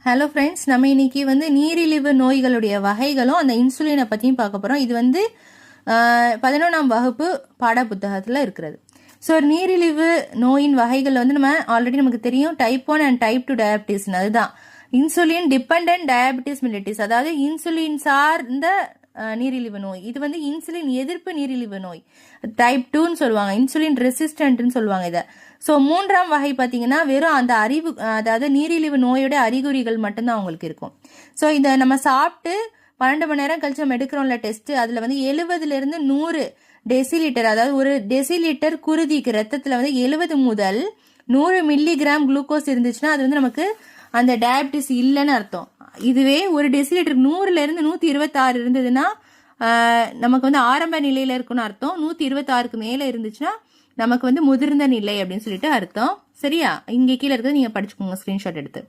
Hello friends, நம்ம இன்னைக்கு நீரிழிவு நோய்களுடைய வகைகளும் அந்த இன்சுலினை பற்றியும் பார்க்க போகிறோம். இது 11ஆம் வகுப்பு பாட புத்தகத்தில் இருக்கிறது. ஸோ நீரிழிவு நோயின் வகைகள் நம்ம ஆல்ரெடி நமக்கு தெரியும், டைப் 1 அண்ட் டைப் 2 டயபிட்டிஸ். அதுதான் இன்சுலின் டிபெண்டன்ட் டயபிட்டிஸ் மிலிட்டிஸ், அதாவது இன்சுலின் சார்ந்த நீரிழிவு நோய். இது இன்சுலின் எதிர்ப்பு நீரிழிவு நோய் டைப் 2ன்னு சொல்லுவாங்க, இன்சுலின் ரெசிஸ்டன்ட்னு சொல்லுவாங்க இதை. ஸோ 3ஆம் வகை பார்த்தீங்கன்னா வெறும் அந்த அதாவது நீரிழிவு நோயோட அறிகுறிகள் மட்டும்தான் அவங்களுக்கு இருக்கும். ஸோ இதை நம்ம சாப்பிட்டு 12 மணி நேரம் கழிச்சு நம்ம எடுக்கிறோம்ல டெஸ்ட், அதில் 70லேருந்து 100 டெசிலிட்டர், அதாவது ஒரு டெசிலிட்டர் குருதிக்கு ரத்தத்தில் 70 முதல் 100 மில்லிகிராம் குளுக்கோஸ் இருந்துச்சுன்னா அது நமக்கு அந்த டயபிட்டிஸ் இல்லைன்னு அர்த்தம். இதுவே ஒரு டெசிலிட்டருக்கு 100லேருந்து 126 இருந்ததுன்னா நமக்கு ஆரம்ப நிலையில இருக்குன்னு அர்த்தம். 126க்கு மேலே இருந்துச்சுன்னா நமக்கு முதிர்ந்த நிலை அப்படின்னு சொல்லிட்டு அர்த்தம். சரியா? இங்கே கீழே இருக்கிறது நீங்கள் படிச்சுக்கோங்க ஸ்க்ரீன்ஷாட் எடுத்து.